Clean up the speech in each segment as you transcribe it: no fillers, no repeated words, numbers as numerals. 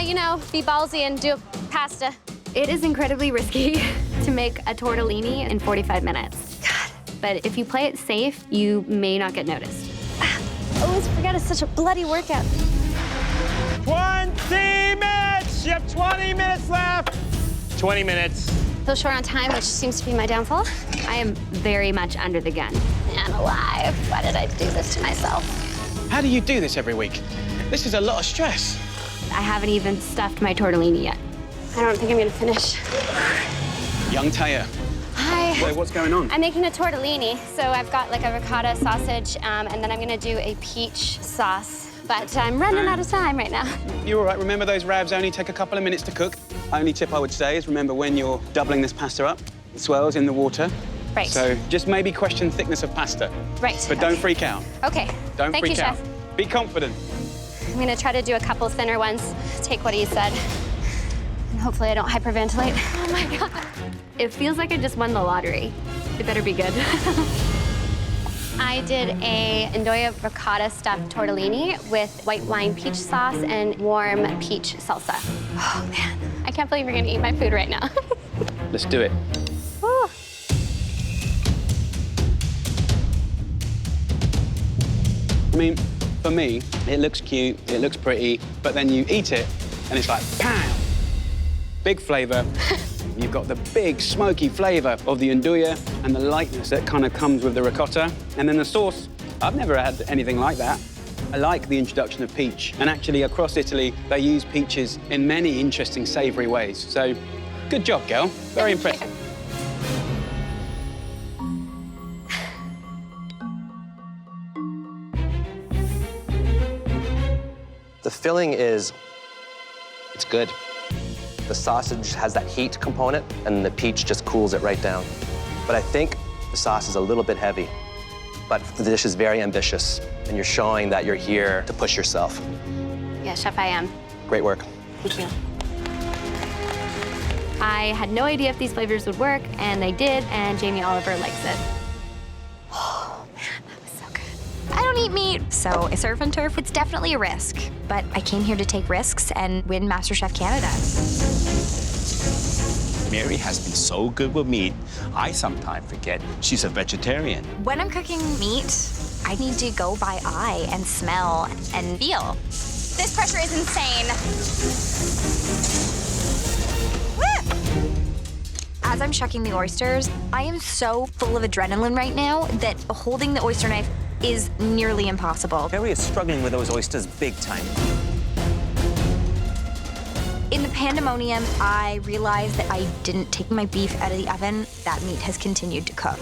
you know, be ballsy and do pasta. It is incredibly risky to make a tortellini in 45 minutes. God. But if you play it safe, you may not get noticed. I always forget it's such a bloody workout. 20 minutes! You have 20 minutes left. 20 minutes. Feel short on time, which seems to be my downfall. I am very much under the gun. Man alive, why did I do this to myself? How do you do this every week? This is a lot of stress. I haven't even stuffed my tortellini yet. I don't think I'm gonna finish. Young Taya. Hi. Wait, what's going on? I'm making a tortellini, so I've got like a ricotta sausage, and then I'm gonna do a peach sauce. But I'm running out of time right now. You're all right. Remember, those ravs only take a couple of minutes to cook. Only tip I would say is remember when you're doubling this pasta up, it swirls in the water. Right. So just maybe question thickness of pasta. Right. But don't freak out. Okay. Don't Thank freak you, out. Chef. Be confident. I'm gonna try to do a couple thinner ones, take what he said, and hopefully I don't hyperventilate. Oh my God. It feels like I just won the lottery. It better be good. I did a Ndoya ricotta stuffed tortellini with white wine peach sauce and warm peach salsa. Oh man, I can't believe you're gonna eat my food right now. Let's do it. Woo. I mean, for me, it looks cute, it looks pretty, but then you eat it, and it's like, pow! Big flavor. You've got the big, smoky flavor of the Ndoya and the lightness that kind of comes with the ricotta. And then the sauce, I've never had anything like that. I like the introduction of peach. And actually, across Italy, they use peaches in many interesting savory ways. So, good job, girl. Very impressive. The filling it's good. The sausage has that heat component, and the peach just cools it right down. But I think the sauce is a little bit heavy. But the dish is very ambitious, and you're showing that you're here to push yourself. Yeah, Chef, I am. Great work. Thank you. I had no idea if these flavors would work, and they did, and Jamie Oliver likes it. Oh man, that was so good. I don't eat meat, so surf and turf, it's definitely a risk. But I came here to take risks and win MasterChef Canada. Mary has been so good with meat, I sometimes forget she's a vegetarian. When I'm cooking meat, I need to go by eye and smell and feel. This pressure is insane. As I'm shucking the oysters, I am so full of adrenaline right now that holding the oyster knife is nearly impossible. Mary is struggling with those oysters big time. In the pandemonium, I realized that I didn't take my beef out of the oven. That meat has continued to cook.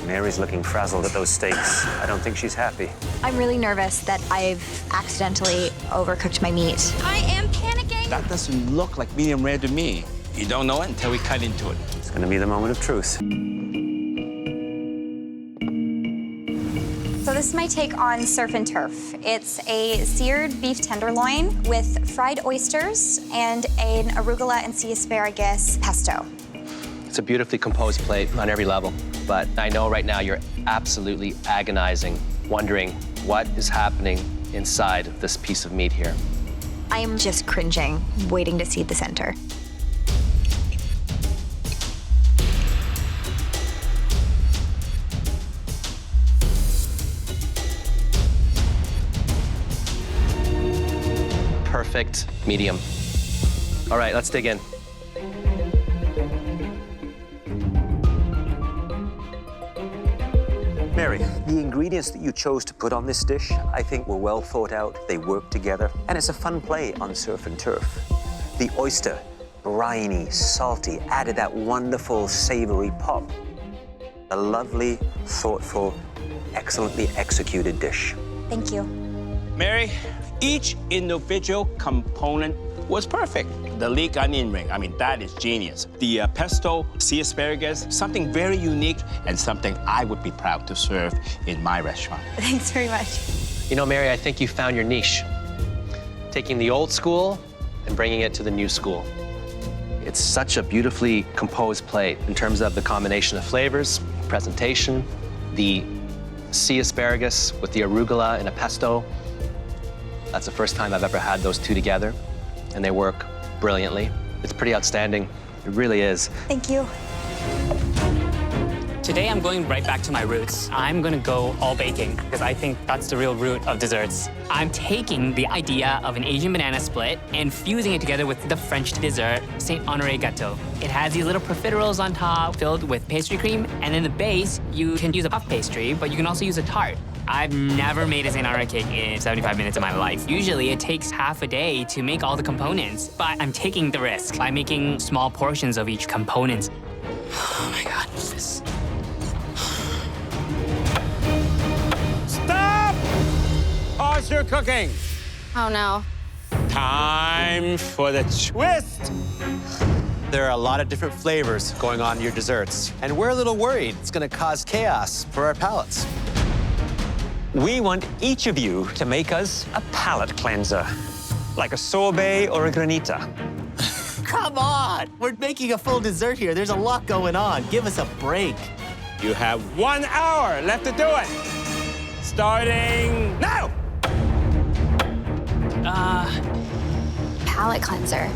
Mary's looking frazzled at those steaks. I don't think she's happy. I'm really nervous that I've accidentally overcooked my meat. I am panicking. That doesn't look like medium rare to me. You don't know it until we cut into it. It's gonna be the moment of truth. So this is my take on surf and turf. It's a seared beef tenderloin with fried oysters and an arugula and sea asparagus pesto. It's a beautifully composed plate on every level. But I know right now you're absolutely agonizing, wondering what is happening inside of this piece of meat here. I am just cringing, waiting to see the center. Perfect medium. All right, let's dig in. Mary, the ingredients that you chose to put on this dish, I think were well thought out. They work together, and it's a fun play on surf and turf. The oyster, briny, salty, added that wonderful savory pop. A lovely, thoughtful, excellently executed dish. Thank you. Mary, each individual component was perfect. The leek onion ring, I mean, that is genius. The pesto, sea asparagus, something very unique and something I would be proud to serve in my restaurant. Thanks very much. You know, Mary, I think you found your niche. Taking the old school and bringing it to the new school. It's such a beautifully composed plate in terms of the combination of flavors, presentation, the sea asparagus with the arugula and a pesto. That's the first time I've ever had those two together, and they work brilliantly. It's pretty outstanding. It really is. Thank you. Today, I'm going right back to my roots. I'm gonna go all baking because I think that's the real root of desserts. I'm taking the idea of an Asian banana split and fusing it together with the French dessert, Saint Honoré Gâteau. It has these little profiteroles on top filled with pastry cream, and in the base, you can use a puff pastry, but you can also use a tart. I've never made a Saint Honoré cake in 75 minutes of my life. Usually, it takes half a day to make all the components, but I'm taking the risk by making small portions of each component. Oh my God, this. Stop! Pause your cooking. Oh no. Time for the twist. There are a lot of different flavors going on in your desserts, and we're a little worried it's gonna cause chaos for our palates. We want each of you to make us a palate cleanser, like a sorbet or a granita. Come on! We're making a full dessert here. There's a lot going on. Give us a break. You have 1 hour left to do it. Starting now. Palate cleanser.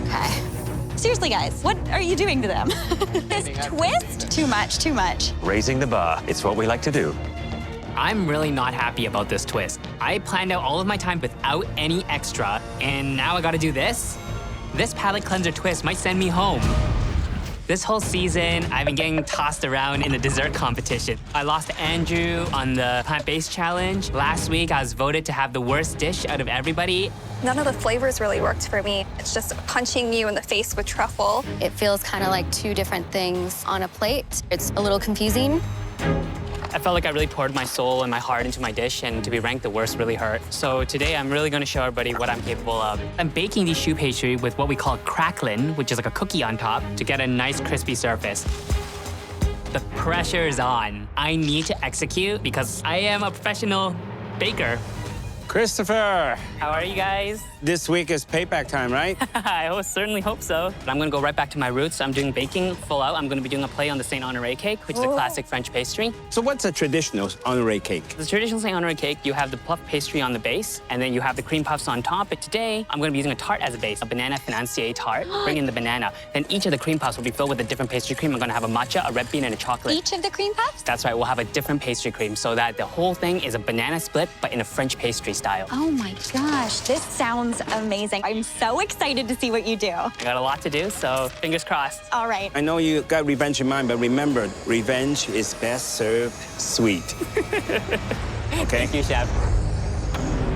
Okay. Seriously, guys, what are you doing to them? This twist? Too much, too much. Raising the bar, it's what we like to do. I'm really not happy about this twist. I planned out all of my time without any extra, and now I gotta do this? This palate cleanser twist might send me home. This whole season, I've been getting tossed around in the dessert competition. I lost to Andrew on the plant-based challenge. Last week, I was voted to have the worst dish out of everybody. None of the flavors really worked for me. It's just punching you in the face with truffle. It feels kind of like two different things on a plate. It's a little confusing. I felt like I really poured my soul and my heart into my dish, and to be ranked the worst really hurt. So today, I'm really gonna show everybody what I'm capable of. I'm baking these choux pastry with what we call cracklin, which is like a cookie on top, to get a nice crispy surface. The pressure is on. I need to execute because I am a professional baker. Christopher, How are you guys? this week is payback time, right? I certainly hope so. But I'm gonna go right back to my roots. I'm doing baking full out. I'm gonna be doing a play on the Saint Honoré cake, which is a classic French pastry. So what's a traditional honoré cake? The traditional Saint Honoré cake, you have the puff pastry on the base, and then you have the cream puffs on top. But today, I'm gonna be using a tart as a base, a banana financier tart. Bring in the banana. Then each of the cream puffs will be filled with a different pastry cream. I'm gonna have a matcha, a red bean, and a chocolate. Each of the cream puffs? That's right, we'll have a different pastry cream so that the whole thing is a banana split, but in a French pastry style. Oh my gosh, this sounds amazing. I'm so excited to see what you do. I got a lot to do, so fingers crossed. All right. I know you got revenge in mind, but remember, revenge is best served sweet. Okay? Thank you, Chef.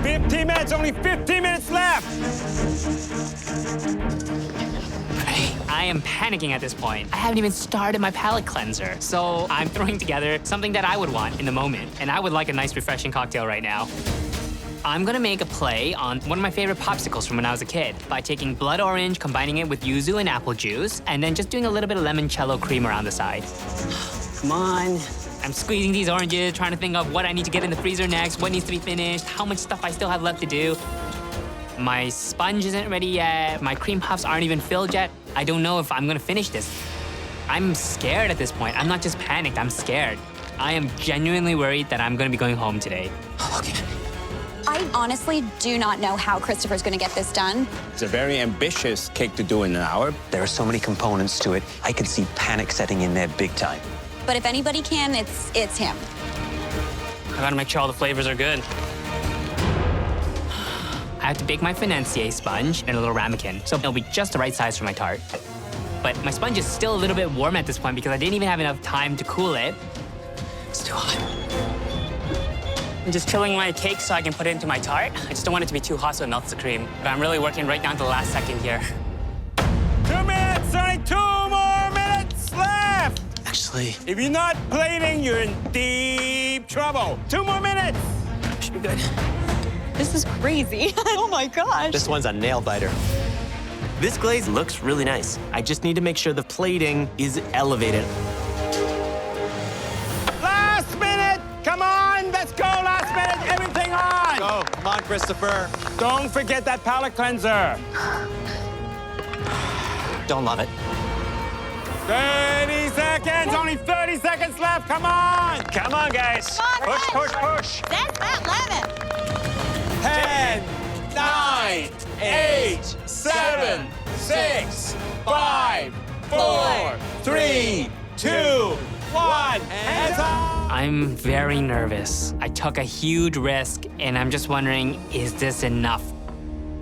15 minutes, only 15 minutes left. I am panicking at this point. I haven't even started my palate cleanser. So I'm throwing together something that I would want in the moment. And I would like a nice, refreshing cocktail right now. I'm gonna make a play on one of my favorite popsicles from when I was a kid by taking blood orange, combining it with yuzu and apple juice, and then just doing a little bit of limoncello cream around the side. Come on. I'm squeezing these oranges, trying to think of what I need to get in the freezer next, what needs to be finished, how much stuff I still have left to do. My sponge isn't ready yet. My cream puffs aren't even filled yet. I don't know if I'm gonna finish this. I'm scared at this point. I'm not just panicked, I'm scared. I am genuinely worried that I'm gonna be going home today. Okay. I honestly do not know how Christopher's gonna get this done. It's a very ambitious cake to do in an hour. There are so many components to it. I could see panic setting in there big time. But if anybody can, it's him. I gotta make sure all the flavors are good. I have to bake my financier sponge in a little ramekin, so it'll be just the right size for my tart. But my sponge is still a little bit warm at this point because I didn't even have enough time to cool it. It's too hot. I'm just chilling my cake so I can put it into my tart. I just don't want it to be too hot so it melts the cream. But I'm really working right down to the last second here. 2 minutes, only 2 more minutes left. Actually, If you're not plating, you're in deep trouble. 2 more minutes. Should be good. This is crazy. Oh my gosh. This one's a nail biter. this glaze looks really nice. I just need to make sure the plating is elevated. Last minute. Come on, let's go. Last minute, everything on. Go, come on, Christopher. Don't forget that palate cleanser. Don't love it. 30 seconds, only 30 seconds left. Come on. Come on, guys. Come on, Push, push, push. That's that lemon. 10, 9, 8, 7, 6, 5, 4, 3, 2, 1, hands up! I'm very nervous. I took a huge risk, and I'm just wondering, is this enough?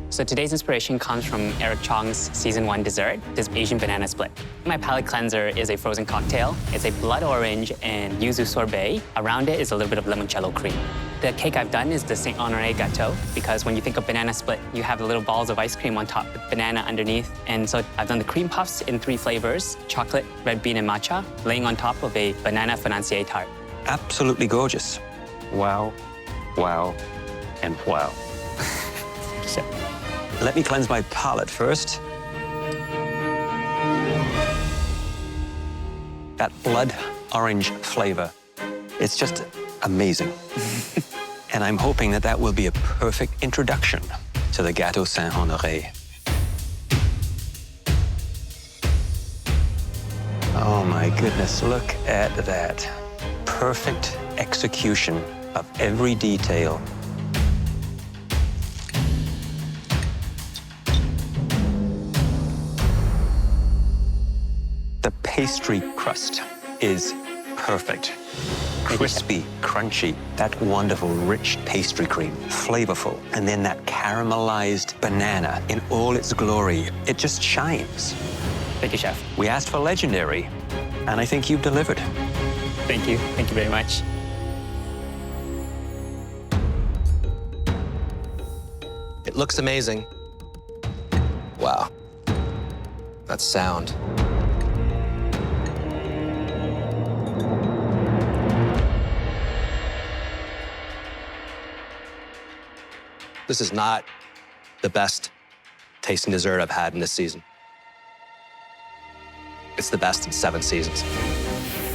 So today's inspiration comes from Eric Chong's Season 1 dessert, this Asian banana split. My palate cleanser is a frozen cocktail. It's a blood orange and yuzu sorbet. Around it is a little bit of limoncello cream. The cake I've done is the Saint Honoré Gateau, because when you think of banana split, you have the little balls of ice cream on top with banana underneath. And so I've done the cream puffs in 3 flavors, chocolate, red bean, and matcha, laying on top of a banana financier tart. Absolutely gorgeous. Wow, wow, and wow. So, Let me cleanse my palate first. That blood orange flavor, it's just amazing. And I'm hoping that that will be a perfect introduction to the Gâteau Saint-Honoré. Oh my goodness, look at that. Perfect execution of every detail. The pastry crust is perfect. Crispy, crunchy, that wonderful, rich pastry cream, flavorful, and then that caramelized banana in all its glory. It just shines. thank you, Chef. We asked for legendary, and I think you've delivered. Thank you very much. It looks amazing. Wow. That sound. This is not the best tasting dessert I've had in this season. It's the best in 7 seasons.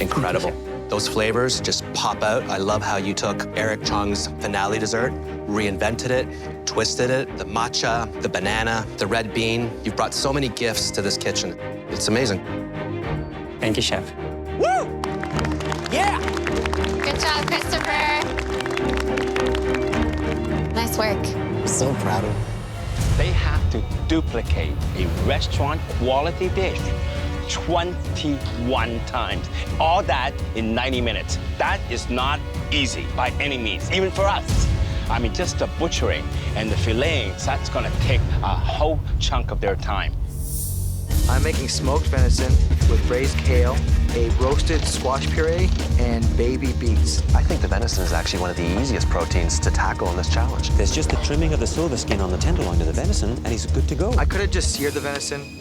Incredible. Those flavors just pop out. I love how you took Eric Chong's finale dessert, reinvented it, twisted it, the matcha, the banana, the red bean. You've brought so many gifts to this kitchen. It's amazing. Thank you, Chef. Woo! Yeah! Good job, Christopher. Nice work. So proud of you. They have to duplicate a restaurant quality dish 21 times. All that in 90 minutes. That is not easy by any means, even for us. I mean, just the butchering and the filleting, that's gonna take a whole chunk of their time. I'm making smoked venison with braised kale, a roasted squash puree, and baby beets. I think the venison is actually one of the easiest proteins to tackle in this challenge. There's just the trimming of the silver skin on the tenderloin of the venison, and he's good to go. I could have just seared the venison.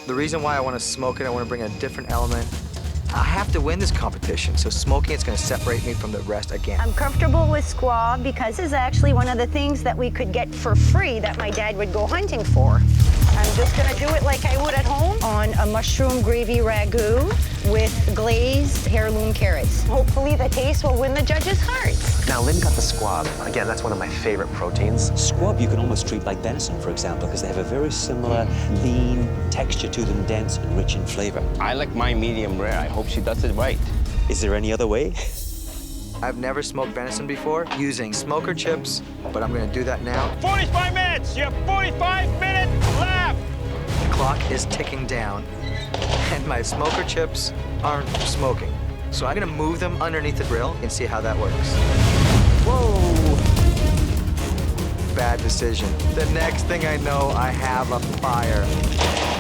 The reason why I want to smoke it, I want to bring a different element. I have to win this competition, so smoking it's going to separate me from the rest again. I'm comfortable with squaw because it's actually one of the things that we could get for free that my dad would go hunting for. I'm just gonna do it like I would at home on a mushroom gravy ragu with glazed heirloom carrots. Hopefully the taste will win the judges' hearts. Now, Lynn got the squab. Again, that's one of my favorite proteins. Squab you can almost treat like venison, for example, because they have a very similar lean texture to them, dense and rich in flavor. I like mine medium rare. I hope she does it right. Is there any other way? I've never smoked venison before using smoker chips, but I'm going to do that now. 45 minutes! You have 45 minutes left! The clock is ticking down, and my smoker chips aren't smoking. So I'm going to move them underneath the grill and see how that works. Whoa! Bad decision. The next thing I know, I have a fire.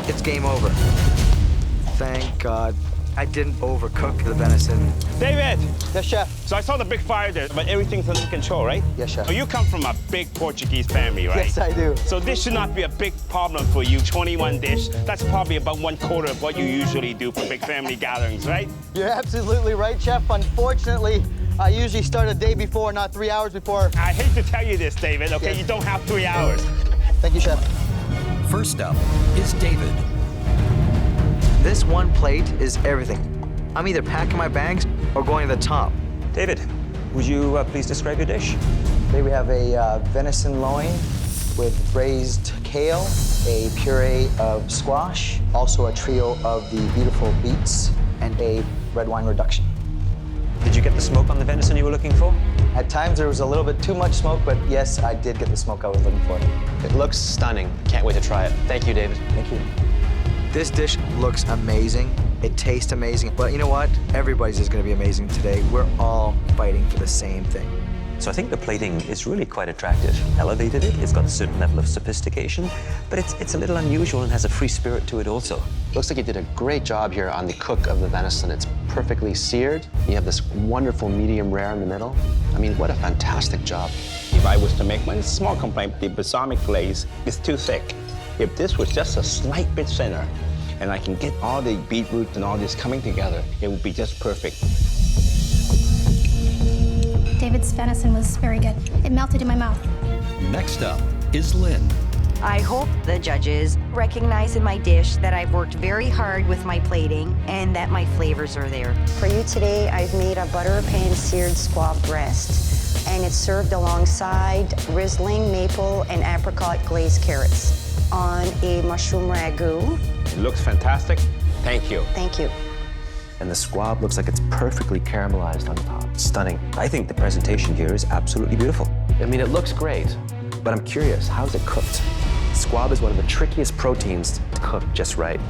It's game over. Thank God. I didn't overcook the venison. David! Yes, Chef. So I saw the big fire there, but everything's under control, right? Yes, Chef. So you come from a big Portuguese family, right? Yes, I do. So this should not be a big problem for you, 21 dish. That's probably about 1/4 of what you usually do for big family gatherings, right? You're absolutely right, Chef. Unfortunately, I usually start a day before, not 3 hours before. I hate to tell you this, David, okay? Yes. You don't have 3 hours. Thank you, Chef. First up is David. This one plate is everything. I'm either packing my bags or going to the top. David, would you please describe your dish? Today we have a venison loin with braised kale, a puree of squash, also a trio of the beautiful beets, and a red wine reduction. Did you get the smoke on the venison you were looking for? At times there was a little bit too much smoke, but yes, I did get the smoke I was looking for. It looks stunning. Can't wait to try it. Thank you, David. Thank you. This dish looks amazing. It tastes amazing. But you know what? Everybody's is going to be amazing today. We're all fighting for the same thing. So I think the plating is really quite attractive. Elevated it, it's got a certain level of sophistication, but it's a little unusual and has a free spirit to it also. Looks like you did a great job here on the cook of the venison. It's perfectly seared. You have this wonderful medium rare in the middle. I mean, what a fantastic job. If I was to make one small complaint, the balsamic glaze is too thick. If this was just a slight bit thinner, and I can get all the beetroot and all this coming together, it would be just perfect. David's venison was very good. It melted in my mouth. Next up is Lynn. I hope the judges recognize in my dish that I've worked very hard with my plating and that my flavors are there. For you today, I've made a butter pan-seared squab breast, and it's served alongside Riesling, maple, and apricot glazed carrots on a mushroom ragu. It looks fantastic. Thank you. Thank you. And the squab looks like it's perfectly caramelized on top. Stunning. I think the presentation here is absolutely beautiful. I mean, it looks great, but I'm curious, how's it cooked? Squab is one of the trickiest proteins to cook just right.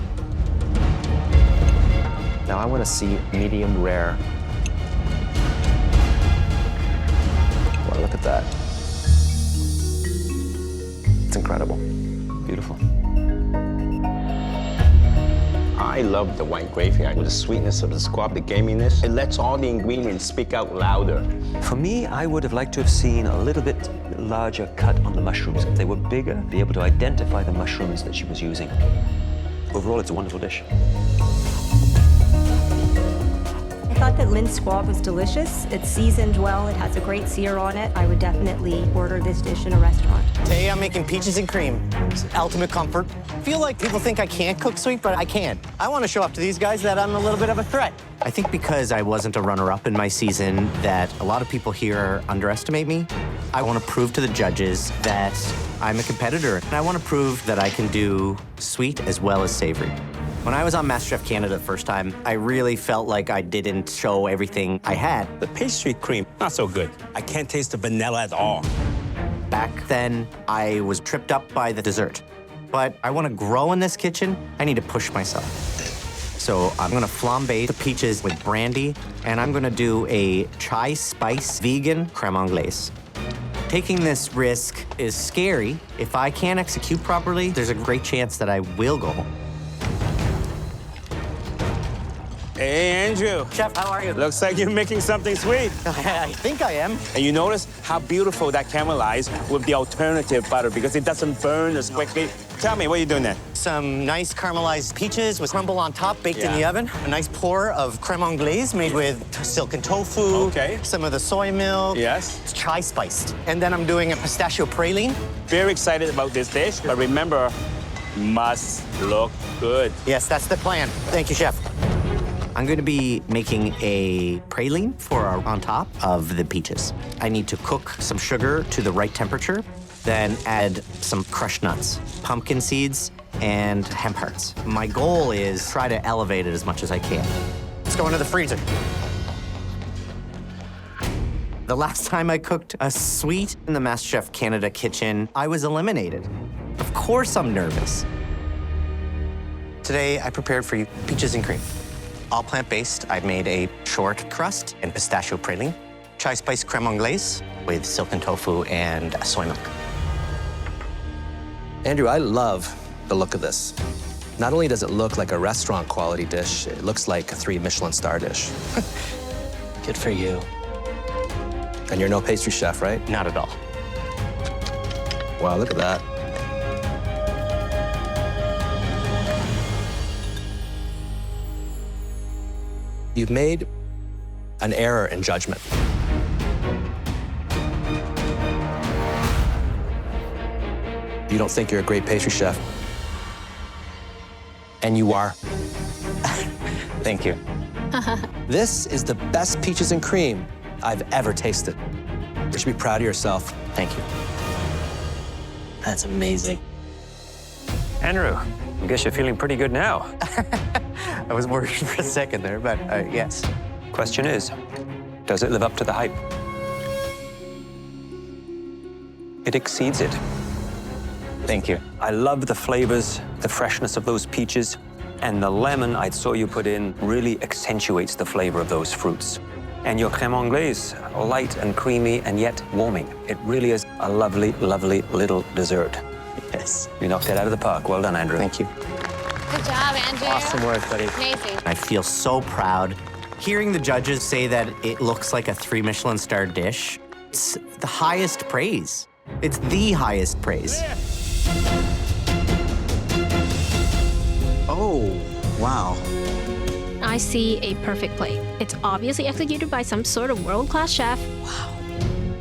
Now I want to see medium rare. Wow, look at that. It's incredible. Beautiful. I love the white gravy. With the sweetness of the squab, the gaminess, it lets all the ingredients speak out louder. For me, I would have liked to have seen a little bit larger cut on the mushrooms. If they were bigger, be able to identify the mushrooms that she was using. Overall, it's a wonderful dish. I thought that Lynn's squab was delicious. It's seasoned well. It has a great sear on it. I would definitely order this dish in a restaurant. Today I'm making peaches and cream. It's ultimate comfort. I feel like people think I can't cook sweet, but I can. I want to show off to these guys that I'm a little bit of a threat. I think because I wasn't a runner-up in my season that a lot of people here underestimate me. I want to prove to the judges that I'm a competitor, and I want to prove that I can do sweet as well as savory. When I was on MasterChef Canada the first time, I really felt like I didn't show everything I had. The pastry cream, not so good. I can't taste the vanilla at all. Back then, I was tripped up by the dessert. But I want to grow in this kitchen. I need to push myself. So I'm gonna flambe the peaches with brandy, and I'm gonna do a chai spice vegan creme anglaise. Taking this risk is scary. If I can't execute properly, there's a great chance that I will go home. Hey, Andrew. Chef, how are you? Looks like you're making something sweet. I think I am. And you notice how beautiful that caramelized with the alternative butter because it doesn't burn as quickly. Tell me, what are you doing there? Some nice caramelized peaches with crumble on top, baked in the oven. A nice pour of creme anglaise made with silken tofu. Okay. Some of the soy milk. Yes. It's chai spiced. And then I'm doing a pistachio praline. Very excited about this dish, but remember, must look good. Yes, that's the plan. Thank you, Chef. I'm going to be making a praline for on top of the peaches. I need to cook some sugar to the right temperature, then add some crushed nuts, pumpkin seeds, and hemp hearts. My goal is try to elevate it as much as I can. Let's go into the freezer. The last time I cooked a sweet in the MasterChef Canada kitchen, I was eliminated. Of course I'm nervous. Today, I prepared for you peaches and cream. All plant-based. I made a short crust and pistachio praline, Chai spice creme anglaise. with silken tofu and soy milk. Andrew, I love the look of this. Not only does it look like a restaurant quality dish, it looks like a 3 Michelin star dish. Good for you. And you're no pastry chef, right? Not at all. Wow, look at that. You've made an error in judgment. You don't think you're a great pastry chef. And you are. Thank you. This is the best peaches and cream I've ever tasted. You should be proud of yourself. Thank you. That's amazing. Andrew, I guess you're feeling pretty good now. I was worried for a second there, but yes. Question is, does it live up to the hype? It exceeds it. Thank you. I love the flavors, the freshness of those peaches, and the lemon I saw you put in really accentuates the flavor of those fruits. And your crème anglaise, light and creamy and yet warming. It really is a lovely, lovely little dessert. Yes. You knocked it out of the park. Well done, Andrew. Thank you. Good job, Andrew. Awesome work, buddy. Amazing. I feel so proud. Hearing the judges say that it looks like a 3 Michelin star dish, it's the highest praise. It's the highest praise. Oh, wow. I see a perfect plate. It's obviously executed by some sort of world-class chef. Wow.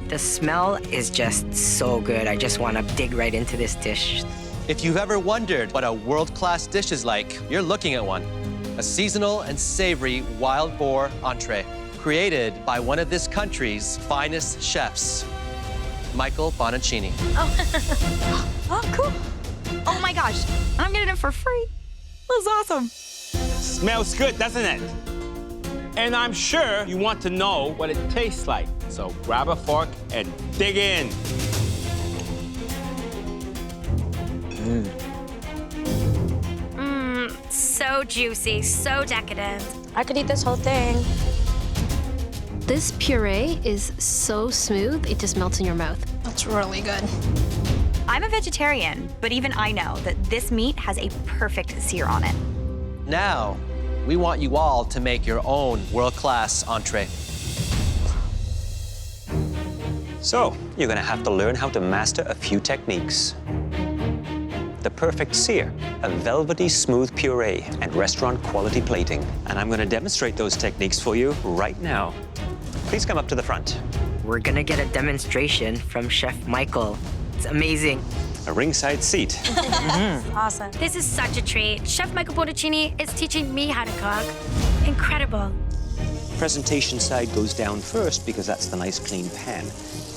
The smell is just so good. I just want to dig right into this dish. If you've ever wondered what a world-class dish is like, you're looking at one. A seasonal and savory wild boar entree, created by one of this country's finest chefs, Michael Bonaccini. Oh, cool. Oh my gosh, I'm getting it for free. This is awesome. Smells good, doesn't it? And I'm sure you want to know what it tastes like. So grab a fork and dig in. So juicy, so decadent. I could eat this whole thing. This puree is so smooth, it just melts in your mouth. That's really good. I'm a vegetarian, but even I know that this meat has a perfect sear on it. Now, we want you all to make your own world-class entree. So, you're gonna have to learn how to master a few techniques. The perfect sear, a velvety smooth puree, and restaurant quality plating. And I'm gonna demonstrate those techniques for you right now. Please come up to the front. We're gonna get a demonstration from Chef Michael. It's amazing. A ringside seat. Awesome. This is such a treat. Chef Michael Bonaccini is teaching me how to cook. Incredible. Presentation side goes down first because that's the nice clean pan.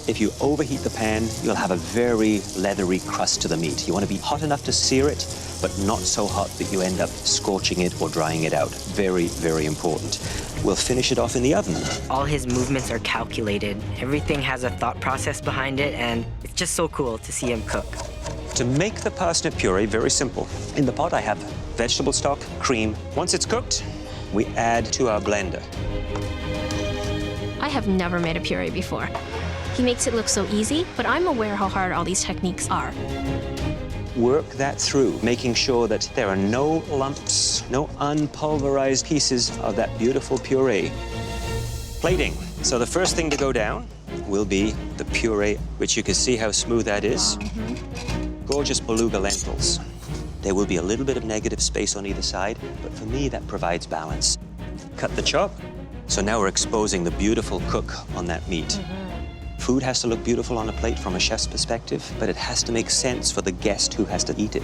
If you overheat the pan, you'll have a very leathery crust to the meat. You want to be hot enough to sear it, but not so hot that you end up scorching it or drying it out. Very, very important. We'll finish it off in the oven. All his movements are calculated. Everything has a thought process behind it, and it's just so cool to see him cook. To make the parsnip puree, very simple. In the pot, I have vegetable stock, cream. Once it's cooked, we add to our blender. I have never made a puree before. He makes it look so easy, but I'm aware how hard all these techniques are. Work that through, making sure that there are no lumps, no unpulverized pieces of that beautiful puree. Plating. So the first thing to go down will be the puree, which you can see how smooth that is. Gorgeous beluga lentils. There will be a little bit of negative space on either side, but for me, that provides balance. Cut the chop. So now we're exposing the beautiful cook on that meat. Food has to look beautiful on a plate from a chef's perspective, but it has to make sense for the guest who has to eat it.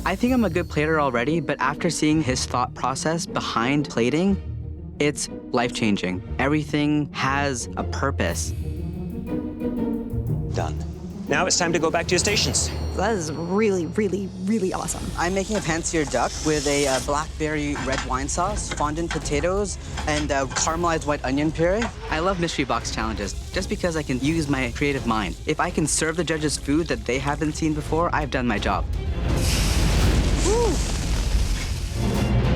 I think I'm a good plater already, but after seeing his thought process behind plating, it's life-changing. Everything has a purpose. Done. Now it's time to go back to your stations. That is really, really, really awesome. I'm making a pan-seared duck with a blackberry red wine sauce, fondant potatoes, and caramelized white onion puree. I love mystery box challenges just because I can use my creative mind. If I can serve the judges food that they haven't seen before, I've done my job.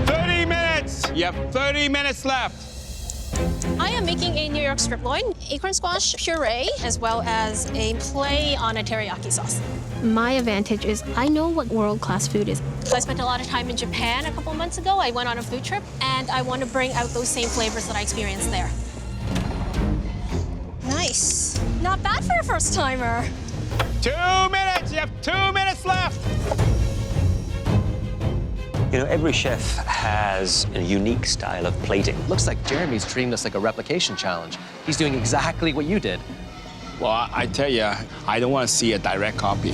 30 minutes! You have 30 minutes left. I am making a New York strip loin, acorn squash puree, as well as a play on a teriyaki sauce. My advantage is I know what world-class food is. So I spent a lot of time in Japan a couple months ago. I went on a food trip, and I want to bring out those same flavors that I experienced there. Nice. Not bad for a first-timer. 2 minutes! You have 2 minutes left! You know, every chef has a unique style of plating. Looks like Jeremy's treating this like a replication challenge. He's doing exactly what you did. Well, I tell you, I don't want to see a direct copy.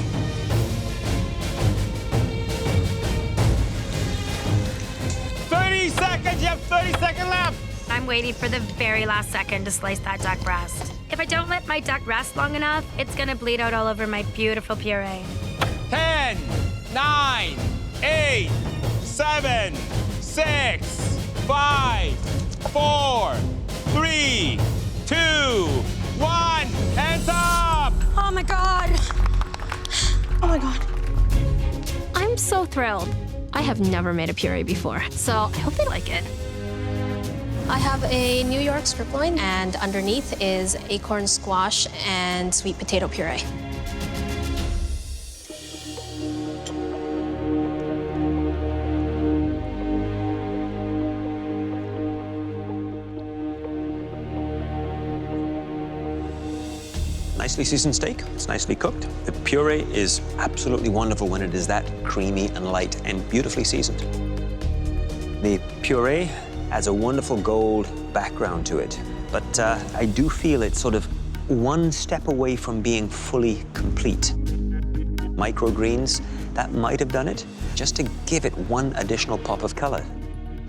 30 seconds! You have 30 seconds left! I'm waiting for the very last second to slice that duck breast. If I don't let my duck rest long enough, it's gonna bleed out all over my beautiful puree. 10, 9, 8, 7, 6, 5, 4, 3, 2, 1, hands up! Oh my God. Oh my God. I'm so thrilled. I have never made a puree before, so I hope they like it. I have a New York strip loin, and underneath is acorn squash and sweet potato puree. Nicely seasoned steak, it's nicely cooked. The puree is absolutely wonderful when it is that creamy and light and beautifully seasoned. The puree adds a wonderful gold background to it, but I do feel it's sort of one step away from being fully complete. Microgreens, that might have done it, just to give it one additional pop of color.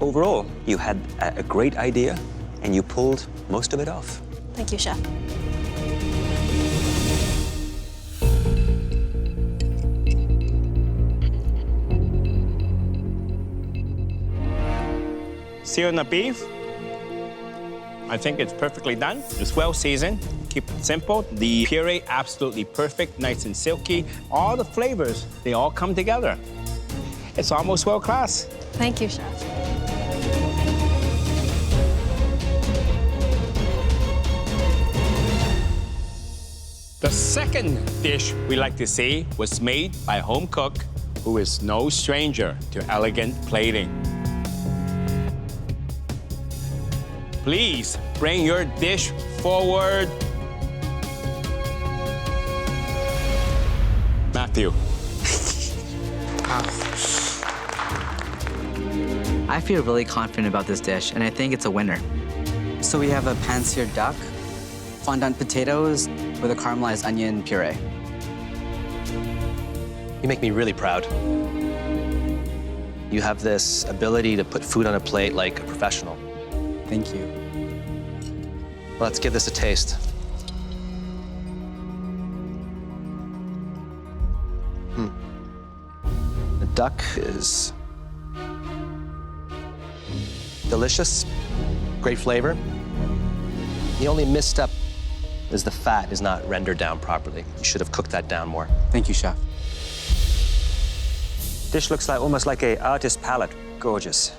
Overall, you had a great idea and you pulled most of it off. Thank you, Chef. Searing the beef, I think it's perfectly done. It's well seasoned, keep it simple. The puree, absolutely perfect, nice and silky. All the flavors, they all come together. It's almost world class. Thank you, Chef. The second dish we like to see was made by a home cook who is no stranger to elegant plating. Please bring your dish forward. Matthew. I feel really confident about this dish, and I think it's a winner. So we have a pan-seared duck, fondant potatoes with a caramelized onion puree. You make me really proud. You have this ability to put food on a plate like a professional. Thank you. Let's give this a taste. The duck is delicious, great flavor. The only misstep is the fat is not rendered down properly. You should have cooked that down more. Thank you, Chef. Dish looks like almost like an artist's palette. Gorgeous.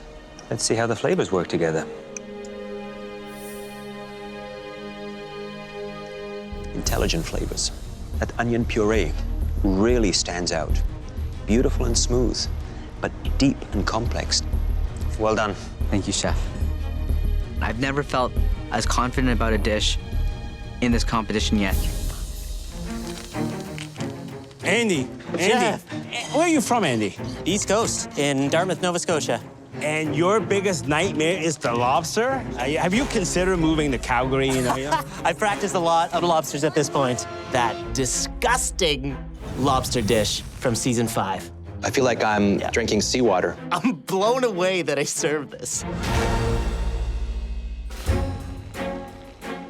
Let's see how the flavors work together. Intelligent flavors. That onion puree really stands out. Beautiful and smooth, but deep and complex. Well done. Thank you, Chef. I've never felt as confident about a dish in this competition yet. Andy, Chef. where are you from, Andy? East Coast, in Dartmouth, Nova Scotia. And your biggest nightmare is the lobster? Have you considered moving to Calgary? I've practiced a lot of lobsters at this point. That disgusting lobster dish from season 5. I feel like I'm drinking seawater. I'm blown away that I served this.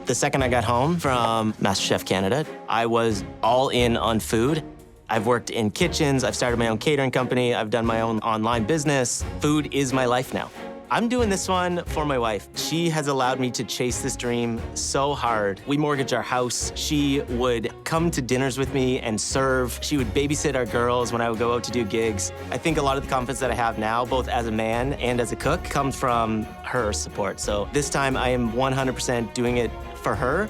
The second I got home from MasterChef Canada, I was all in on food. I've worked in kitchens, I've started my own catering company, I've done my own online business. Food is my life now. I'm doing this one for my wife. She has allowed me to chase this dream so hard. We mortgaged our house. She would come to dinners with me and serve. She would babysit our girls when I would go out to do gigs. I think a lot of the confidence that I have now, both as a man and as a cook, comes from her support. So this time I am 100% doing it for her.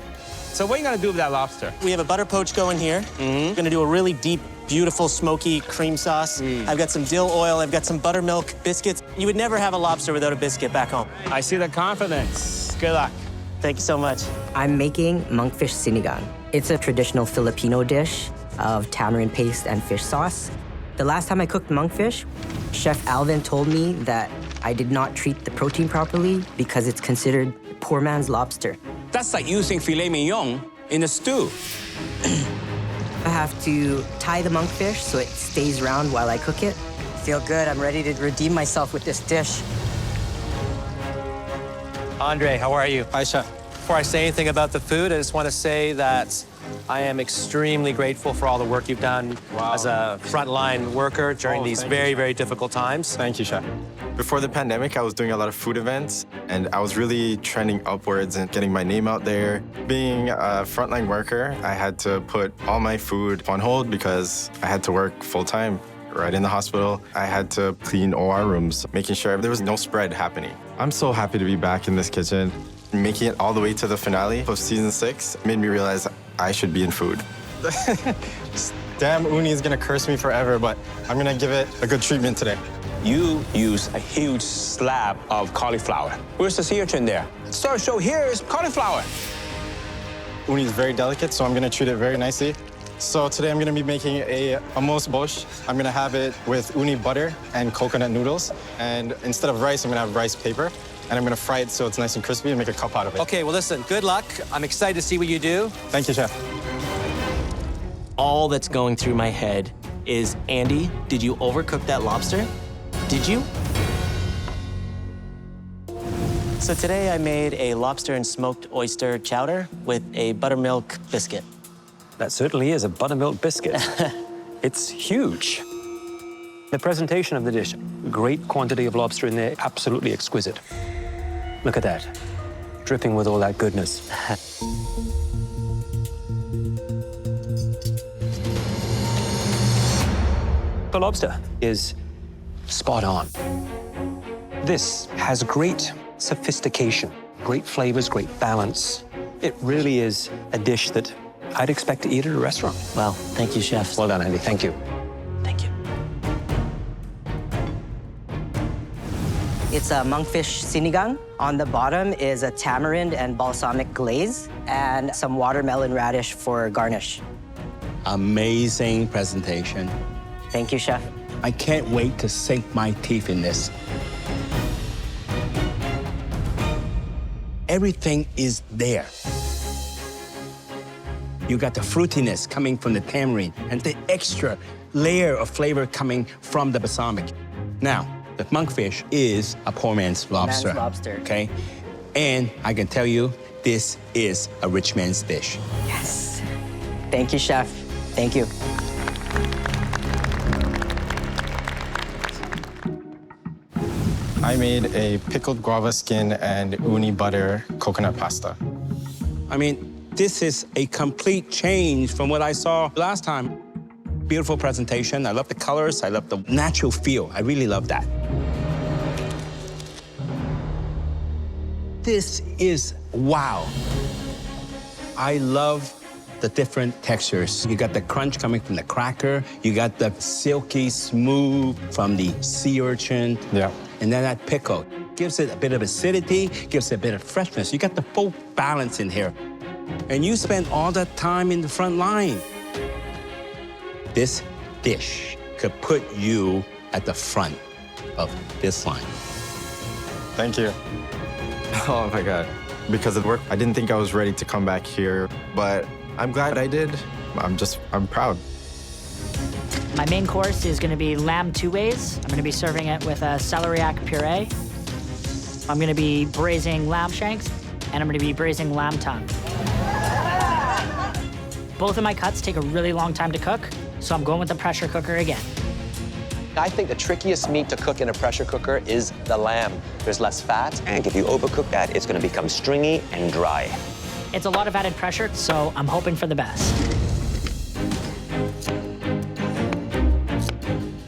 So what are you gonna do with that lobster? We have a butter poach going here. We're gonna do a really deep, beautiful, smoky cream sauce. I've got some dill oil, I've got some buttermilk biscuits. You would never have a lobster without a biscuit back home. I see the confidence. Good luck. Thank you so much. I'm making monkfish sinigang. It's a traditional Filipino dish of tamarind paste and fish sauce. The last time I cooked monkfish, Chef Alvin told me that I did not treat the protein properly because it's considered poor man's lobster. That's like using filet mignon in a stew. I have to tie the monkfish so it stays round while I cook it. Feel good. I'm ready to redeem myself with this dish. Andre, how are you? Hi, Chef. Before I say anything about the food, I just want to say that I am extremely grateful for all the work you've done as a frontline worker during these very, very difficult times. Thank you, Chef. Before the pandemic, I was doing a lot of food events, and I was really trending upwards and getting my name out there. Being a frontline worker, I had to put all my food on hold because I had to work full-time. Right in the hospital, I had to clean OR rooms, making sure there was no spread happening. I'm so happy to be back in this kitchen. Making it all the way to the finale of season 6 made me realize I should be in food. Damn Uni is gonna curse me forever, but I'm gonna give it a good treatment today. You use a huge slab of cauliflower. Where's the sea urchin there? So here's cauliflower. Uni is very delicate, so I'm gonna treat it very nicely. So today I'm gonna be making a amos bosh. I'm gonna have it with uni butter and coconut noodles. And instead of rice, I'm gonna have rice paper. And I'm gonna fry it so it's nice and crispy and make a cup out of it. Okay, well, listen, good luck. I'm excited to see what you do. Thank you, Chef. All that's going through my head is, Andy, did you overcook that lobster? Did you? So today I made a lobster and smoked oyster chowder with a buttermilk biscuit. That certainly is a buttermilk biscuit. It's huge. The presentation of the dish, great quantity of lobster in there, absolutely exquisite. Look at that, dripping with all that goodness. The lobster is spot on. This has great sophistication, great flavors, great balance. It really is a dish that I'd expect to eat at a restaurant. Well, thank you, Chef. Well done, Andy. Thank you. It's a monkfish sinigang. On the bottom is a tamarind and balsamic glaze and some watermelon radish for garnish. Amazing presentation. Thank you, Chef. I can't wait to sink my teeth in this. Everything is there. You got the fruitiness coming from the tamarind and the extra layer of flavor coming from the balsamic. Now, the monkfish is a poor man's lobster. Man's lobster. Okay? And I can tell you, this is a rich man's dish. Yes. Thank you, Chef. Thank you. I made a pickled guava skin and uni butter coconut pasta. I mean, this is a complete change from what I saw last time. Beautiful presentation. I love the colors. I love the natural feel. I really love that. This is wow. I love the different textures. You got the crunch coming from the cracker. You got the silky smooth from the sea urchin. Yeah. And then that pickle gives it a bit of acidity, gives it a bit of freshness. You got the full balance in here. And you spend all that time in the front line. This dish could put you at the front of this line. Thank you. Oh my God. Because of work, I didn't think I was ready to come back here, but I'm glad I did. I'm proud. My main course is gonna be lamb two ways. I'm gonna be serving it with a celeriac puree. I'm gonna be braising lamb shanks, and I'm gonna be braising lamb tongue. Both of my cuts take a really long time to cook, so I'm going with the pressure cooker again. I think the trickiest meat to cook in a pressure cooker is the lamb. There's less fat. And if you overcook that, it's going to become stringy and dry. It's a lot of added pressure, so I'm hoping for the best.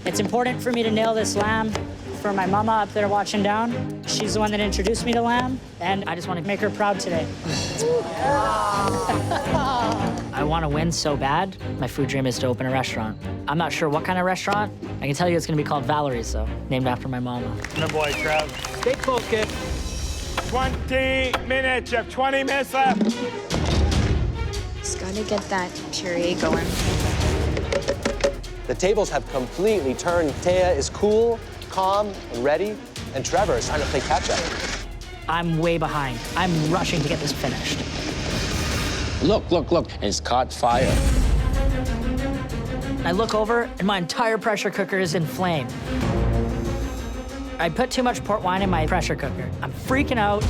It's important for me to nail this lamb for my mama up there watching down. She's the one that introduced me to lamb, and I just want to make her proud today. I want to win so bad. My food dream is to open a restaurant. I'm not sure what kind of restaurant. I can tell you it's going to be called Valerie's, though, named after my mama. Good boy, Trev. Stay focused. 20 minutes. You have 20 minutes left. Just got to get that puree going. The tables have completely turned. Taya is cool, calm, and ready, and Trevor is trying to play catch-up. I'm way behind. I'm rushing to get this finished. Look, look, look. It's caught fire. I look over, and my entire pressure cooker is in flame. I put too much port wine in my pressure cooker. I'm freaking out.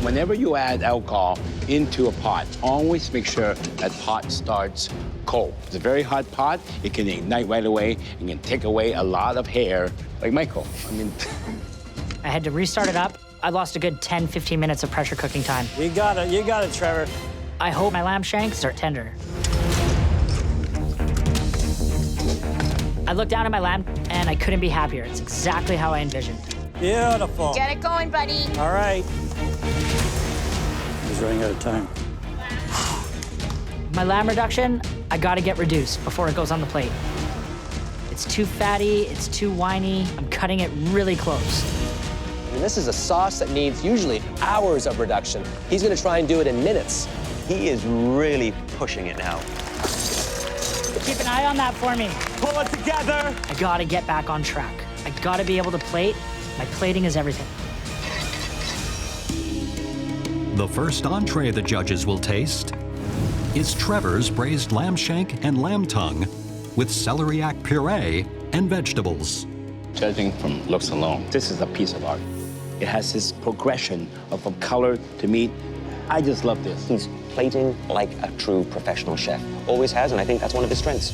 Whenever you add alcohol into a pot. Always make sure that pot starts cold. It's a very hot pot. It can ignite right away and can take away a lot of hair, like Michael. I mean, I had to restart it up. I lost a good 10, 15 minutes of pressure cooking time. You got it, Trevor. I hope my lamb shanks are tender. I looked down at my lamb and I couldn't be happier. It's exactly how I envisioned. Beautiful. Get it going, buddy. All right. He's running out of time. My lamb reduction, I gotta get reduced before it goes on the plate. It's too fatty, it's too winey. I'm cutting it really close. And this is a sauce that needs usually hours of reduction. He's gonna try and do it in minutes. He is really pushing it now. Keep an eye on that for me. Pull it together. I gotta get back on track. I gotta be able to plate. My plating is everything. The first entree the judges will taste is Trevor's braised lamb shank and lamb tongue with celeriac puree and vegetables. judging from looks alone, this is a piece of art. It has this progression from color to meat. I just love this. He's plating like a true professional chef. Always has, and I think that's one of his strengths.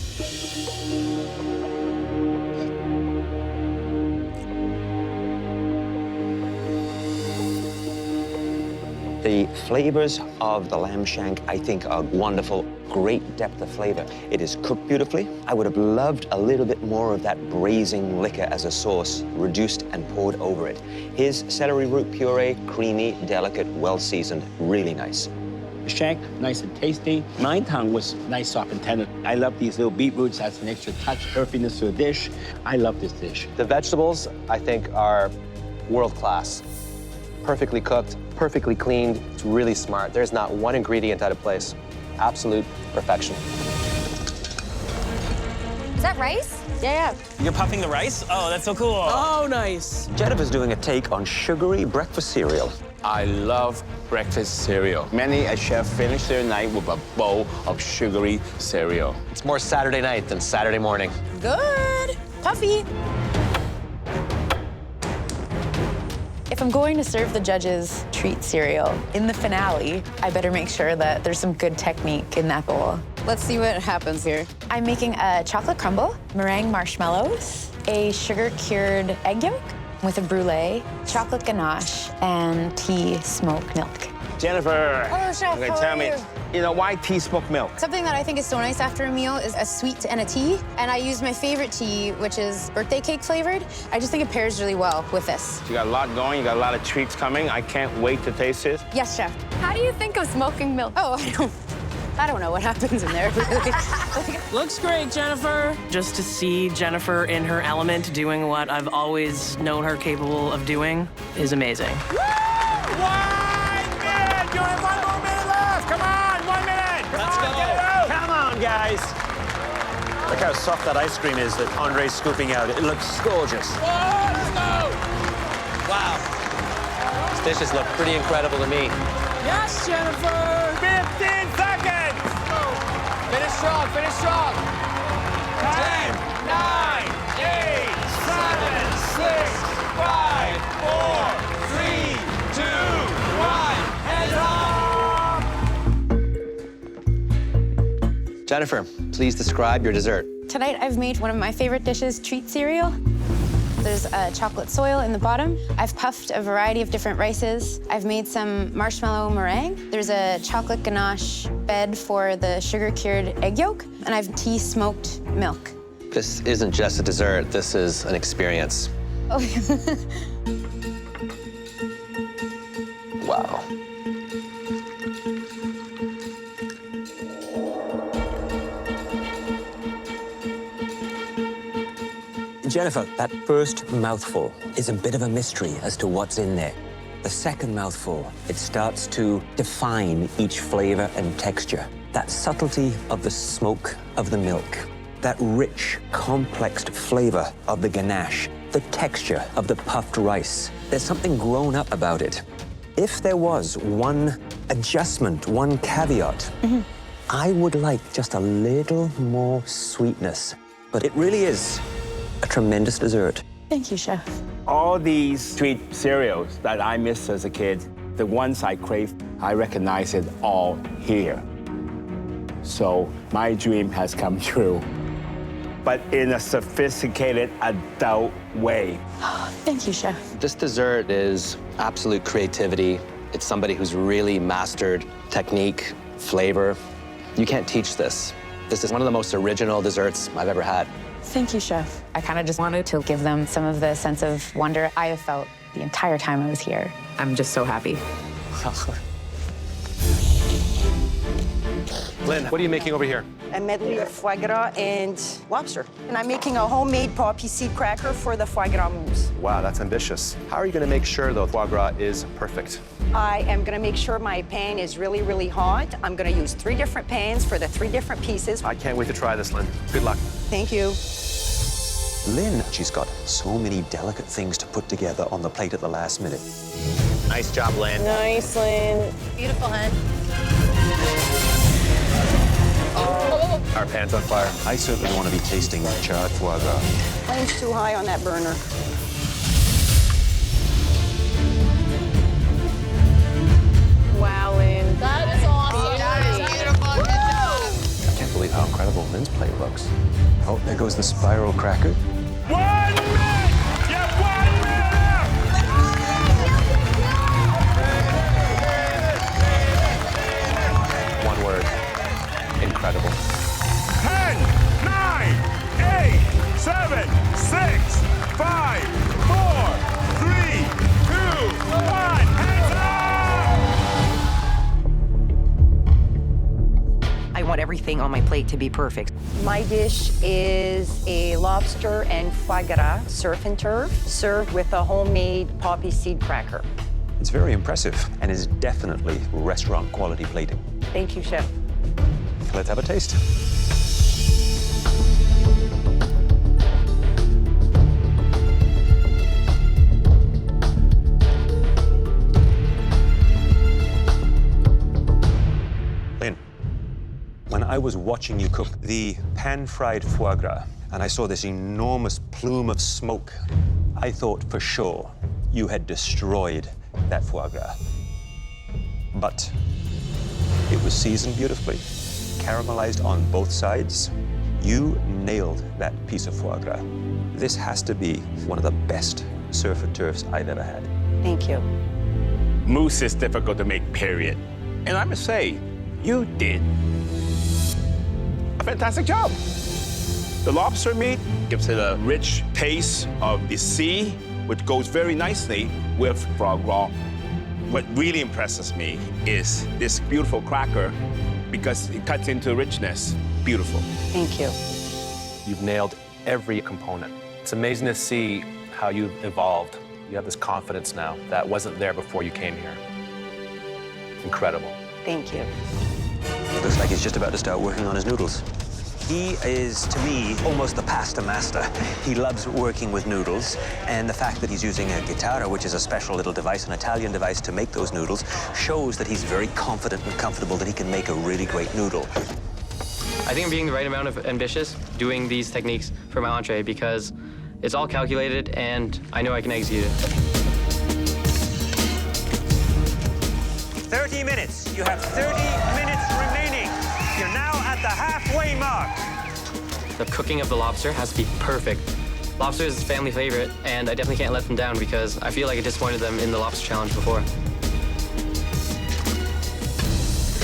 The flavors of the lamb shank, I think, are wonderful. Great depth of flavor. It is cooked beautifully. I would have loved a little bit more of that braising liquor as a sauce, reduced and poured over it. His celery root puree, creamy, delicate, well-seasoned, really nice. The shank, nice and tasty. My tongue was nice, soft, and tender. I love these little beetroots. That's an extra touch, earthiness to the dish. I love this dish. The vegetables, I think, are world-class. Perfectly cooked, perfectly cleaned. It's really smart. There's not one ingredient out of place. Absolute perfection. Is that rice? Yeah. You're puffing the rice? Oh, that's so cool. Oh, nice. Jennifer's doing a take on sugary breakfast cereal. I love breakfast cereal. Many a chef finish their night with a bowl of sugary cereal. It's more Saturday night than Saturday morning. Good. Puffy. If I'm going to serve the judges treat cereal in the finale, I better make sure that there's some good technique in that bowl. Let's see what happens here. I'm making a chocolate crumble, meringue marshmallows, a sugar-cured egg yolk with a brulee, chocolate ganache, and tea smoked milk. Jennifer, Hello, Chef. you're gonna How tell are me, you? why tea smoked milk? Something that I think is so nice after a meal is a sweet and a tea. And I use my favorite tea, which is birthday cake flavored. I just think it pairs really well with this. You got a lot going, you got a lot of treats coming. I can't wait to taste it. Yes, Chef. How do you think of smoking milk? Oh, I don't know what happens in there, really. Looks great, Jennifer. Just to see Jennifer in her element doing what I've always known her capable of doing is amazing. You have 1 more minute left. Come on, 1 minute. Let's go. Get it out. Come on, guys. Look how soft that ice cream is that Andre's scooping out. It looks gorgeous. Let's go. Wow. These dishes look pretty incredible to me. Yes, Jennifer. 15 seconds. Finish strong, finish strong. 10, 9, 8, 7, 6, 5, 4, 3, 2, 1. Heads up! Jennifer, please describe your dessert. Tonight I've made one of my favorite dishes, treat cereal. There's a chocolate soil in the bottom. I've puffed a variety of different rices. I've made some marshmallow meringue. There's a chocolate ganache bed for the sugar-cured egg yolk, and I've tea smoked milk. This isn't just a dessert, this is an experience. Oh. Wow. Jennifer, that first mouthful is a bit of a mystery as to what's in there. The second mouthful, it starts to define each flavor and texture. That subtlety of the smoke of the milk, that rich, complex flavor of the ganache, the texture of the puffed rice. There's something grown up about it. If there was one adjustment, one caveat, I would like just a little more sweetness. But it really is a tremendous dessert. Thank you, Chef. All these treat cereals that I missed as a kid, The ones I crave, I recognize it all here. So my dream has come true, but in a sophisticated adult way. Thank you, Chef. This dessert is absolute creativity. It's somebody who's really mastered technique, flavor. You can't teach this. This is one of the most original desserts I've ever had. Thank you, Chef. I kind of just wanted to give them some of the sense of wonder I have felt the entire time I was here. I'm just so happy. Lynn, what are you making over here? A medley of foie gras and lobster. And I'm making a homemade poppy seed cracker for the foie gras mousse. Wow, that's ambitious. How are you going to make sure the foie gras is perfect? I am gonna make sure my pan is really, really hot. I'm gonna use 3 different pans for the 3 different pieces. I can't wait to try this, Lynn. Good luck. Thank you. Lynn, she's got so many delicate things to put together on the plate at the last minute. Nice job, Lynn. Nice, Lynn. Beautiful, hun. Our pan's on fire. I certainly don't want to be tasting charred foie gras. Flame's too high on that burner. Wow, Lynn. That is awesome. That is beautiful. I can't believe how incredible Lynn's plate looks. Oh, there goes the spiral cracker. 1 minute! You have 1 minute! One word. Incredible. 10, 9, 8, 7, 6, 5, 4, 3, 2, 1. Hands up! I want everything on my plate to be perfect. My dish is a lobster and foie gras surf and turf served with a homemade poppy seed cracker. It's very impressive and is definitely restaurant quality plating. Thank you, Chef. Let's have a taste. Lynn, when I was watching you cook the pan-fried foie gras, and I saw this enormous plume of smoke, I thought for sure you had destroyed that foie gras. But it was seasoned beautifully, caramelized on both sides. You nailed that piece of foie gras. This has to be one of the best surf and turfs I've ever had. Thank you. Mousse is difficult to make, period. And I must say, you did a fantastic job. The lobster meat gives it a rich taste of the sea, which goes very nicely with foie gras. What really impresses me is this beautiful cracker because it cuts into richness. Beautiful. Thank you. You've nailed every component. It's amazing to see how you've evolved. You have this confidence now that wasn't there before you came here. Incredible. Thank you. Looks like he's just about to start working on his noodles. He is, to me, almost the pasta master. He loves working with noodles, and the fact that he's using a guitarra, which is a special little device, an Italian device to make those noodles, shows that he's very confident and comfortable that he can make a really great noodle. I think I'm being the right amount of ambitious doing these techniques for my entree because it's all calculated and I know I can execute it. 30 minutes. You have 30 minutes remaining. You're now at the halfway mark. The cooking of the lobster has to be perfect. Lobster is a family favorite, and I definitely can't let them down because I feel like I disappointed them in the lobster challenge before.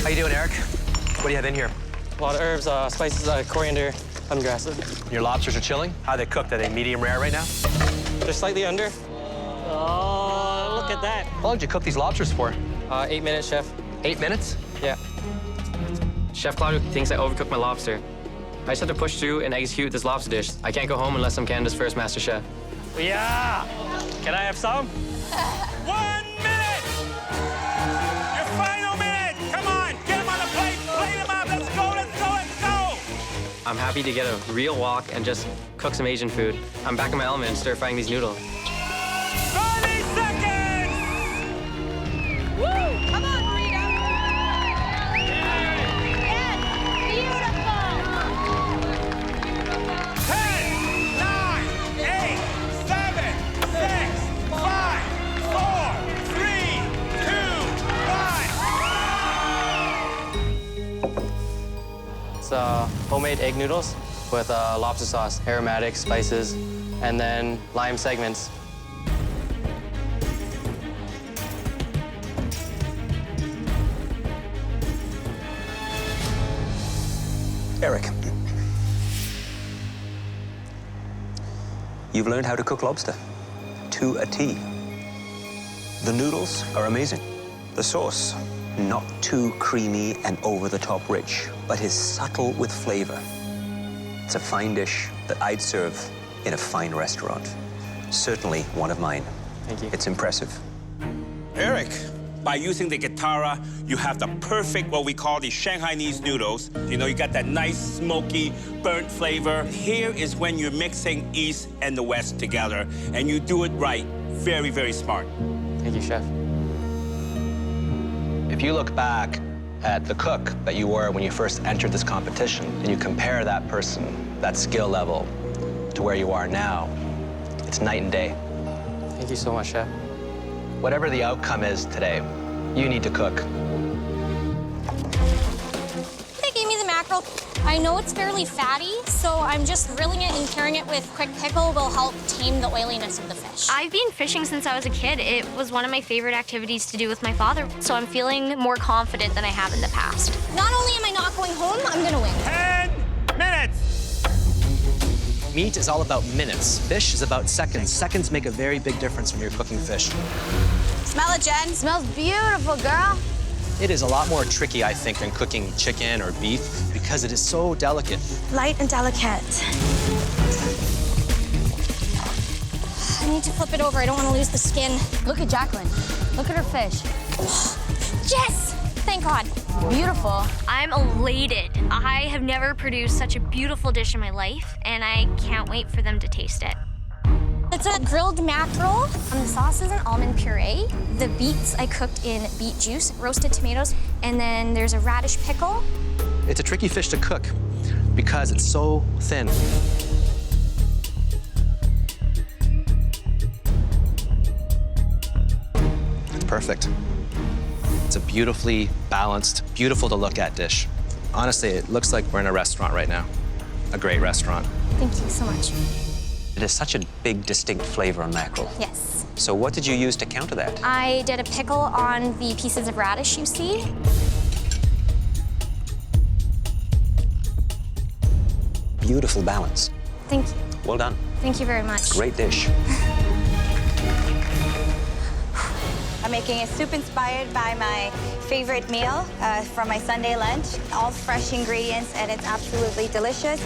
How you doing, Eric? What do you have in here? A lot of herbs, spices, coriander, lemongrass. Your lobsters are chilling? How are they cooked? Are they medium rare right now? They're slightly under. Oh, look at that. How long did you cook these lobsters for? 8 minutes, Chef. 8 minutes? Yeah. Chef Claudio thinks I overcooked my lobster. I just have to push through and execute this lobster dish. I can't go home unless I'm Canada's first Master Chef. Yeah! Can I have some? 1 minute! Your final minute! Come on, get him on the plate, plate him up, let's go, let's go, let's go! I'm happy to get a real walk and just cook some Asian food. I'm back in my element and stir-frying these noodles. 30 seconds! Woo! Come on, Rita! Yes! Beautiful! 10, 9, 8, 7, 6, 5, 4, 3, 2, homemade egg noodles with lobster sauce, aromatics, spices, and then lime segments. Eric, you've learned how to cook lobster to a T. The noodles are amazing. The sauce, not too creamy and over-the-top rich, but is subtle with flavor. It's a fine dish that I'd serve in a fine restaurant. Certainly one of mine. Thank you. It's impressive. Eric, by using the guitarra, you have the perfect, what we call the Shanghainese noodles. You know, you got that nice, smoky, burnt flavor. Here is when you're mixing East and the West together, and you do it right. Very, very smart. Thank you, Chef. If you look back at the cook that you were when you first entered this competition, and you compare that person, that skill level, to where you are now, it's night and day. Thank you so much, Chef. Whatever the outcome is today, you need to cook. They gave me the mackerel. I know it's fairly fatty, so I'm just grilling it and curing it with quick pickle will help tame the oiliness of the fish. I've been fishing since I was a kid. It was one of my favorite activities to do with my father, so I'm feeling more confident than I have in the past. Not only am I not going home, I'm gonna win. 10 minutes! Meat is all about minutes. Fish is about seconds. Seconds make a very big difference when you're cooking fish. Smell it, Jen. Smells beautiful, girl. It is a lot more tricky, I think, than cooking chicken or beef because it is so delicate. Light and delicate. I need to flip it over. I don't want to lose the skin. Look at Jacqueline. Look at her fish. Yes! Thank God. Beautiful. I'm elated. I have never produced such a beautiful dish in my life, and I can't wait for them to taste it. It's a grilled mackerel. The sauce is an almond puree. The beets I cooked in beet juice, roasted tomatoes, and then there's a radish pickle. It's a tricky fish to cook because it's so thin. It's perfect. It's a beautifully balanced, beautiful to look at dish. Honestly, it looks like we're in a restaurant right now. A great restaurant. Thank you so much. It is such a big, distinct flavor on mackerel. Yes. So what did you use to counter that? I did a pickle on the pieces of radish you see. Beautiful balance. Thank you. Well done. Thank you very much. Great dish. I'm making a soup inspired by my favorite meal from my Sunday lunch. All fresh ingredients, and it's absolutely delicious.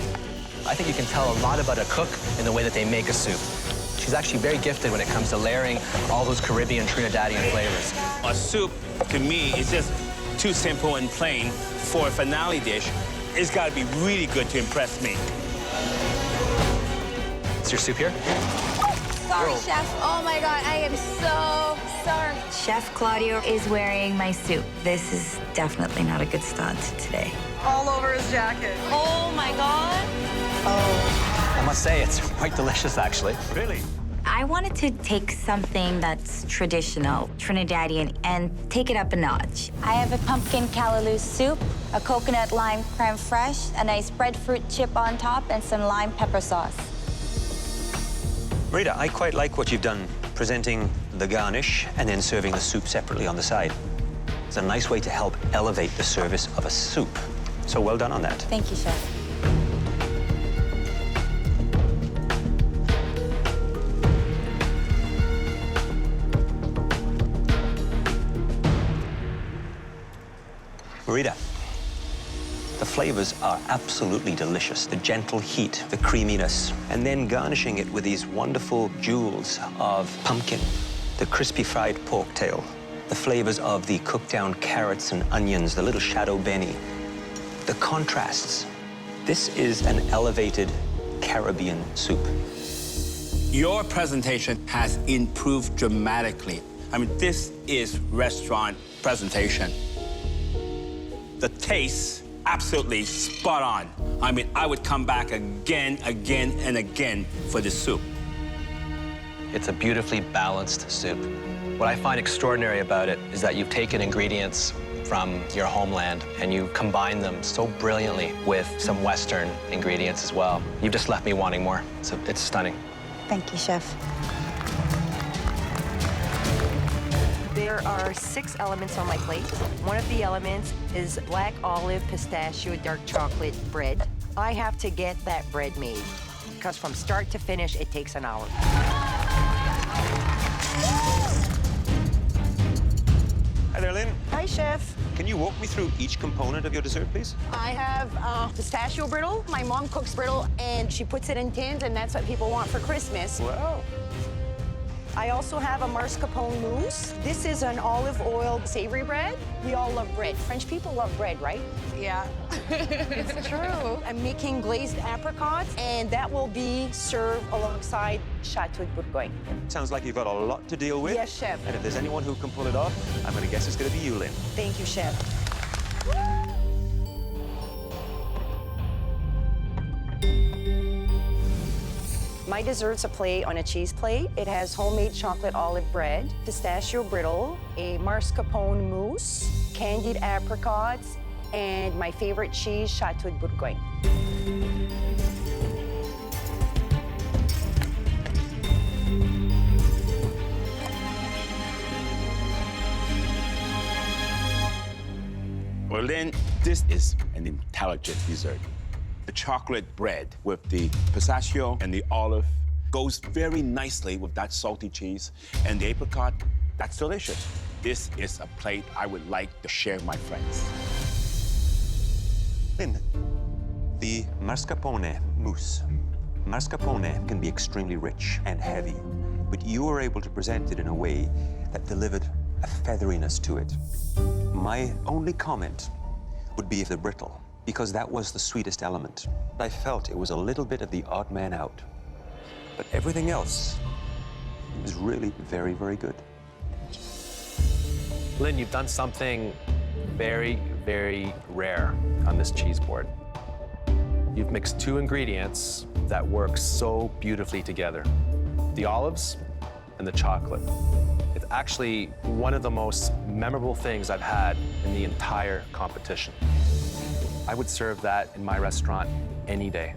I think you can tell a lot about a cook in the way that they make a soup. She's actually very gifted when it comes to layering all those Caribbean, Trinidadian flavors. A soup, to me, is just too simple and plain for a finale dish. It's got to be really good to impress me. Is your soup here? Sorry, Chef. Oh my God, I am so sorry. Chef Claudio is wearing my soup. This is definitely not a good start to today. All over his jacket. Oh my God. Oh, I must say, it's quite delicious, actually. Really? I wanted to take something that's traditional, Trinidadian, and take it up a notch. I have a pumpkin callaloo soup, a coconut lime creme fraiche, a nice breadfruit chip on top, and some lime pepper sauce. Rita, I quite like what you've done, presenting the garnish and then serving the soup separately on the side. It's a nice way to help elevate the service of a soup. So well done on that. Thank you, Chef. Rita, the flavors are absolutely delicious. The gentle heat, the creaminess, and then garnishing it with these wonderful jewels of pumpkin, the crispy fried pork tail, the flavors of the cooked down carrots and onions, the little shadow beni, the contrasts. This is an elevated Caribbean soup. Your presentation has improved dramatically. I mean, this is restaurant presentation. The taste, absolutely spot on. I mean, I would come back again, and again for this soup. It's a beautifully balanced soup. What I find extraordinary about it is that you've taken ingredients from your homeland, and you combine them so brilliantly with some Western ingredients as well. You've just left me wanting more. So it's stunning. Thank you, Chef. There are 6 elements on my plate. One of the elements is black olive pistachio dark chocolate bread. I have to get that bread made because from start to finish, it takes an hour. Hi there, Lynn. Hi, Chef. Can you walk me through each component of your dessert, please? I have pistachio brittle. My mom cooks brittle, and she puts it in tins, and that's what people want for Christmas. Wow. I also have a mascarpone mousse. This is an olive oil savory bread. We all love bread. French people love bread, right? Yeah. It's true. I'm making glazed apricots, and that will be served alongside Chateau de Bourgogne. Sounds like you've got a lot to deal with. Yes, Chef. And if there's anyone who can pull it off, I'm going to guess it's going to be you, Lynn. Thank you, Chef. My dessert's a plate on a cheese plate. It has homemade chocolate olive bread, pistachio brittle, a mascarpone mousse, candied apricots, and my favorite cheese, Chateau de Bourgogne. Well, then, this is an intelligent dessert. The chocolate bread with the pistachio and the olive goes very nicely with that salty cheese. And the apricot, that's delicious. This is a plate I would like to share with my friends. Lynn, the mascarpone mousse. Mascarpone can be extremely rich and heavy, but you were able to present it in a way that delivered a featheriness to it. My only comment would be the brittle, because that was the sweetest element. I felt it was a little bit of the odd man out. But everything else was really very, very good. Lynn, you've done something very, very rare on this cheese board. You've mixed 2 ingredients that work so beautifully together. The olives and the chocolate. It's actually one of the most memorable things I've had in the entire competition. I would serve that in my restaurant any day.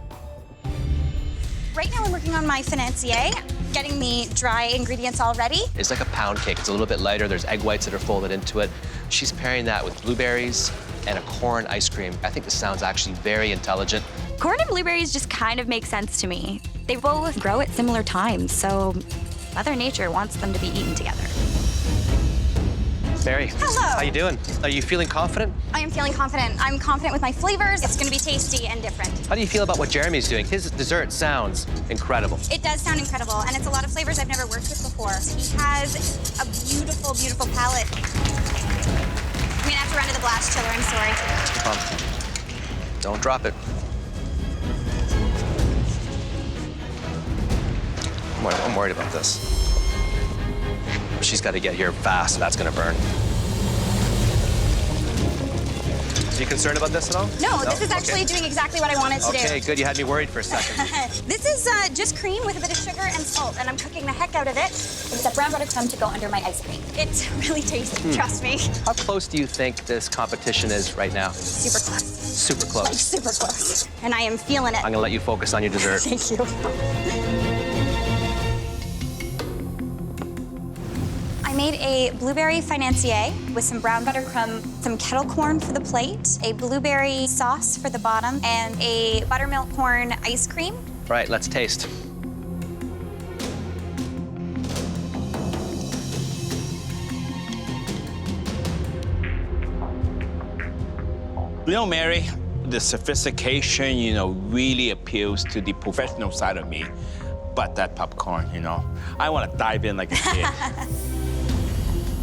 Right now I'm working on my financier, getting the dry ingredients all ready. It's like a pound cake. It's a little bit lighter. There's egg whites that are folded into it. She's pairing that with blueberries and a corn ice cream. I think this sounds actually very intelligent. Corn and blueberries just kind of make sense to me. They both grow at similar times, so Mother Nature wants them to be eaten together. Mary, Hello. how you doing? Are you feeling confident? I am feeling confident. I'm confident with my flavors. It's gonna be tasty and different. How do you feel about what Jeremy's doing? His dessert sounds incredible. It does sound incredible, and it's a lot of flavors I've never worked with before. He has a beautiful, beautiful palette. I'm gonna have to run to the blast chiller, I'm sorry. Don't drop it. I'm worried about this. She's got to get here fast. That's going to burn. Are you concerned about this at all? No, this is actually doing exactly what I wanted to do. Okay, good. You had me worried for a second. This is just cream with a bit of sugar and salt, and I'm cooking the heck out of it. Except brown butter crumb to go under my ice cream. It's really tasty, trust me. How close do you think this competition is right now? Super close. Super close. Like super close. And I am feeling it. I'm going to let you focus on your dessert. Thank you. I made a blueberry financier with some brown butter crumb, some kettle corn for the plate, a blueberry sauce for the bottom, and a buttermilk corn ice cream. All right, let's taste. You know, Mary, the sophistication, really appeals to the professional side of me. But that popcorn, I want to dive in like a kid.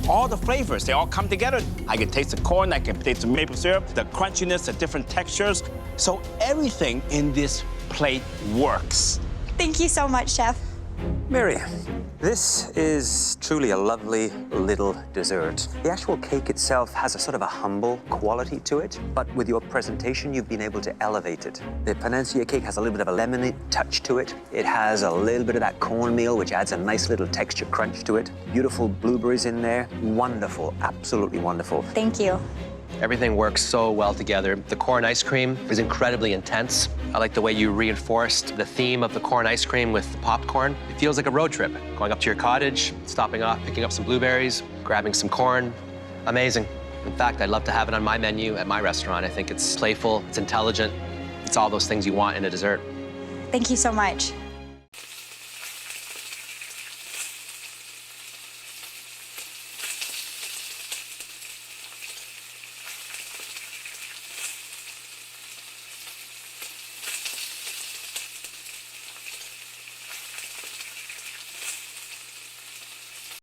All the flavors, they all come together. I can taste the corn, I can taste the maple syrup, the crunchiness, the different textures. So everything in this plate works. Thank you so much, Chef. Mary, this is truly a lovely little dessert. The actual cake itself has a sort of a humble quality to it, but with your presentation, you've been able to elevate it. The panancia cake has a little bit of a lemony touch to it. It has a little bit of that cornmeal, which adds a nice little texture crunch to it. Beautiful blueberries in there. Wonderful, absolutely wonderful. Thank you. Everything works so well together. The corn ice cream is incredibly intense. I like the way you reinforced the theme of the corn ice cream with the popcorn. It feels like a road trip, going up to your cottage, stopping off, picking up some blueberries, grabbing some corn. Amazing. In fact, I'd love to have it on my menu at my restaurant. I think it's playful, it's intelligent, it's all those things you want in a dessert. Thank you so much.